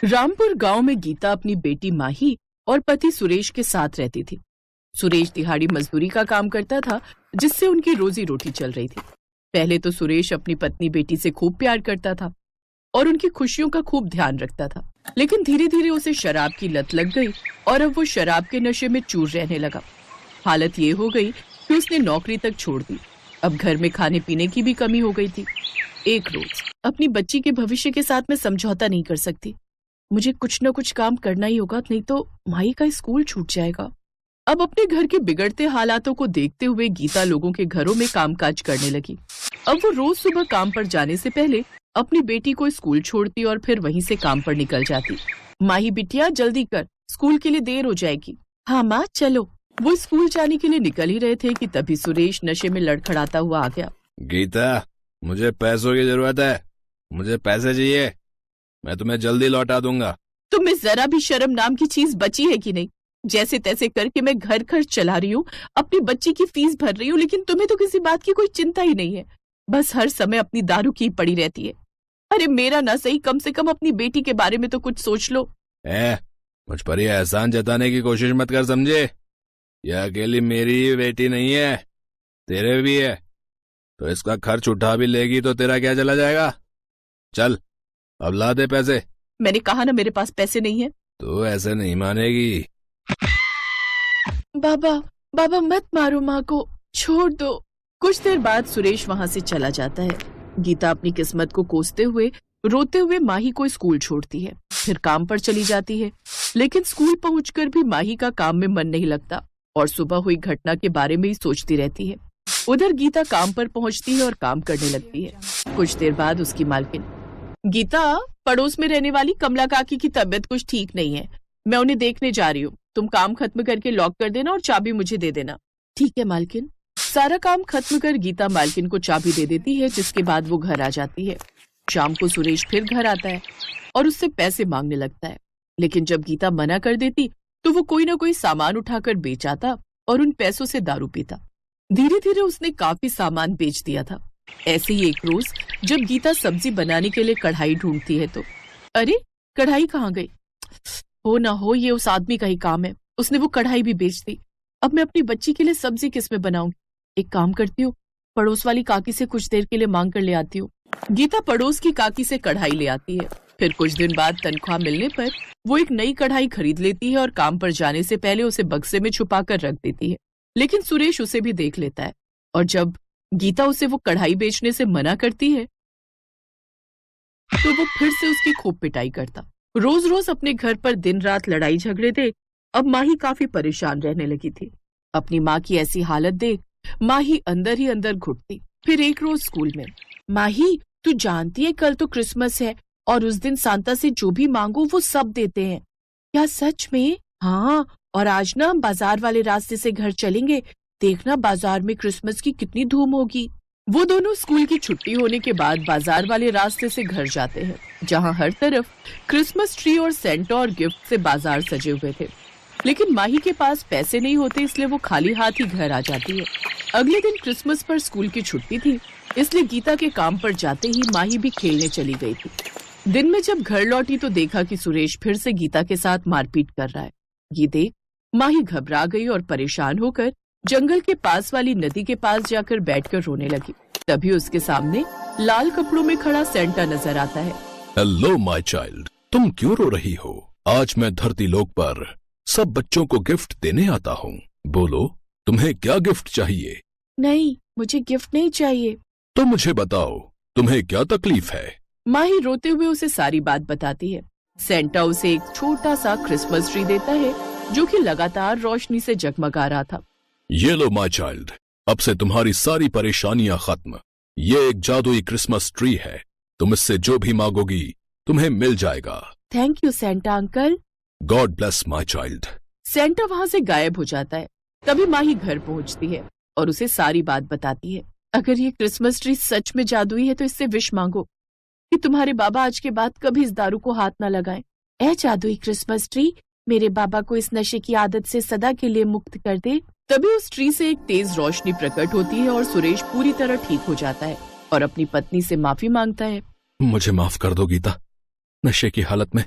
रामपुर गांव में गीता अपनी बेटी माही और पति सुरेश के साथ रहती थी। सुरेश दिहाड़ी मजदूरी का काम करता था, जिससे उनकी रोजी रोटी चल रही थी। पहले तो सुरेश अपनी पत्नी बेटी से खूब प्यार करता था और उनकी खुशियों का खूब ध्यान रखता था, लेकिन धीरे धीरे उसे शराब की लत लग गई और अब वो शराब के नशे में चूर रहने लगा। हालत ये हो गई कि उसने नौकरी तक छोड़ दी। अब घर में खाने पीने की भी कमी हो गई थी। एक रोज अपनी बच्ची के भविष्य के साथ मैं समझौता नहीं कर सकती। मुझे कुछ न कुछ काम करना ही होगा, नहीं तो माही का स्कूल छूट जाएगा। अब अपने घर के बिगड़ते हालातों को देखते हुए गीता लोगों के घरों में कामकाज करने लगी। अब वो रोज सुबह काम पर जाने से पहले अपनी बेटी को स्कूल छोड़ती और फिर वहीं से काम पर निकल जाती। माही बिटिया जल्दी कर, स्कूल के लिए देर हो जाएगी। हाँ माँ चलो। वो स्कूल जाने के लिए निकल ही रहे थे कि तभी सुरेश नशे में लड़खड़ाता हुआ आ गया। गीता, मुझे पैसों की जरूरत है, मुझे पैसे चाहिए, मैं तुम्हें जल्दी लौटा दूंगा। तुम्हें जरा भी शर्म नाम की चीज बची है कि नहीं? जैसे तैसे करके मैं घर खर्च चला रही हूँ, अपनी बच्ची की फीस भर रही हूँ, लेकिन तुम्हें तो किसी बात की कोई चिंता ही नहीं है। बस हर समय अपनी दारू की पड़ी रहती है। अरे मेरा ना सही, कम से कम अपनी बेटी के बारे में तो कुछ सोच लो। मुझ पर ये एहसान जताने की कोशिश मत कर, समझे? यह अकेली मेरी ही बेटी नहीं है, तेरे भी है। तो इसका खर्च उठा भी लेगी तो तेरा क्या चला जाएगा? चल अब ला दे पैसे। मैंने कहा ना मेरे पास पैसे नहीं है। तो ऐसे नहीं मानेगी। बाबा बाबा मत मारो माँ को, छोड़ दो। कुछ देर बाद सुरेश वहाँ से चला जाता है। गीता अपनी किस्मत को कोसते हुए रोते हुए माही को स्कूल छोड़ती है, फिर काम पर चली जाती है। लेकिन स्कूल पहुंचकर भी माही का काम में मन नहीं लगता और सुबह हुई घटना के बारे में ही सोचती रहती है। उधर गीता काम पर पहुंचती है और काम करने लगती है। कुछ देर बाद उसकी मालकिन, गीता, पड़ोस में रहने वाली कमला काकी की तबीयत कुछ ठीक नहीं है, मैं उन्हें देखने जा रही हूँ। तुम काम खत्म करके लॉक कर देना और चाबी मुझे दे देना। ठीक है मालकिन। सारा काम खत्म कर गीता मालकिन को चाबी दे देती है, जिसके बाद वो घर आ जाती है। शाम को सुरेश फिर घर आता है और उससे पैसे मांगने लगता है, लेकिन जब गीता मना कर देती तो वो कोई ना कोई सामान उठाकर बेच आता और उन पैसों से दारू पीता। धीरे धीरे उसने काफी सामान बेच दिया था। ऐसे ही एक रोज जब गीता सब्जी बनाने के लिए कढ़ाई ढूंढती है तो अरे कढ़ाई कहाँ गई? हो ना हो ये उस आदमी का ही काम है, उसने वो कढ़ाई भी बेच दी। अब मैं अपनी बच्ची के लिए सब्जी किस में बनाऊंगी? एक काम करती हूँ, पड़ोस वाली काकी से कुछ देर के लिए मांग कर ले आती हूँ। गीता पड़ोस की काकी से कढ़ाई ले आती है। फिर कुछ दिन बाद तनख्वाह मिलने पर वो एक नई कढ़ाई खरीद लेती है और काम पर जाने से पहले उसे बक्से में छुपा कर रख देती है। लेकिन सुरेश उसे भी देख लेता है और जब गीता उसे वो कढ़ाई बेचने से मना करती है तो वो फिर से उसकी खूब पिटाई करता। रोज रोज अपने घर पर दिन रात लड़ाई झगड़े देख अब माही काफी परेशान रहने लगी थी। अपनी माँ की ऐसी हालत देख माही अंदर ही अंदर घुटती। फिर एक रोज स्कूल में, माही तू जानती है कल तो क्रिसमस है और उस दिन सांता से जो भी मांगो वो सब देते हैं। क्या सच में? हाँ, और आज ना हम बाजार वाले रास्ते से घर चलेंगे, देखना बाजार में क्रिसमस की कितनी धूम होगी। वो दोनों स्कूल की छुट्टी होने के बाद बाजार वाले रास्ते से घर जाते हैं, जहाँ हर तरफ क्रिसमस ट्री और सेंटा और गिफ्ट से बाजार सजे हुए थे। लेकिन माही के पास पैसे नहीं होते, इसलिए वो खाली हाथ ही घर आ जाती है। अगले दिन क्रिसमस पर स्कूल की छुट्टी थी, इसलिए गीता के काम पर जाते ही माही भी खेलने चली गई थी। दिन में जब घर लौटी तो देखा कि सुरेश फिर से गीता के साथ मारपीट कर रहा है। ये देख माही घबरा गई और परेशान होकर जंगल के पास वाली नदी के पास जाकर बैठकर रोने लगी। तभी उसके सामने लाल कपड़ों में खड़ा सेंटा नजर आता है। हेलो माय चाइल्ड, तुम क्यों रो रही हो? आज मैं धरती लोक पर सब बच्चों को गिफ्ट देने आता हूँ। बोलो तुम्हें क्या गिफ्ट चाहिए? नहीं, मुझे गिफ्ट नहीं चाहिए। तो मुझे बताओ तुम्हें क्या तकलीफ है? माही रोते हुए उसे सारी बात बताती है। सेंटा उसे एक छोटा सा क्रिसमस ट्री देता है जो कि लगातार रोशनी से जगमगा रहा था। ये लो माय चाइल्ड, अब से तुम्हारी सारी परेशानियां खत्म। ये एक जादुई क्रिसमस ट्री है, तुम इससे जो भी मांगोगी तुम्हें मिल जाएगा। Thank you Santa uncle. God bless my child. Santa वहाँ से गायब हो जाता है। तभी माही घर पहुँचती है और उसे सारी बात बताती है। अगर ये क्रिसमस ट्री सच में जादुई है तो इससे विश मांगो कि तुम्हारे बाबा आज के बाद कभी इस दारू को हाथ ना लगाएं। ऐ जादुई क्रिसमस ट्री, मेरे बाबा को इस नशे की आदत से सदा के लिए मुक्त कर दे। तभी उस ट्री से एक तेज रोशनी प्रकट होती है और सुरेश पूरी तरह ठीक हो जाता है और अपनी पत्नी से माफी मांगता है। मुझे माफ कर दो गीता, नशे की हालत में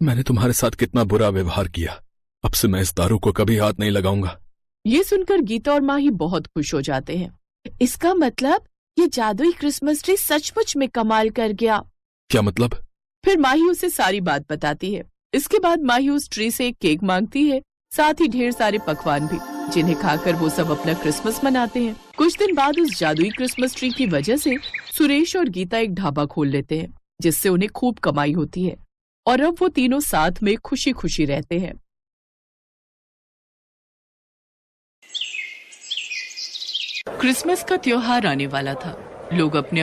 मैंने तुम्हारे साथ कितना बुरा व्यवहार किया। अब से मैं इस दारू को कभी हाथ नहीं लगाऊंगा। ये सुनकर गीता और माही बहुत खुश हो जाते हैं। इसका मतलब ये जादुई क्रिसमस ट्री सचमुच में कमाल कर गया। क्या मतलब? फिर माही उसे सारी बात बताती है। इसके बाद माही उस ट्री से एक केक मांगती है, साथ ही ढेर सारे पकवान भी, जिन्हें खाकर वो सब अपना क्रिसमस मनाते हैं। कुछ दिन बाद उस जादुई क्रिसमस ट्री की वजह से सुरेश और गीता एक ढाबा खोल लेते हैं, जिससे उन्हें खूब कमाई होती है और अब वो तीनों साथ में खुशी खुशी रहते हैं। क्रिसमस का त्योहार आने वाला था। लोग अपने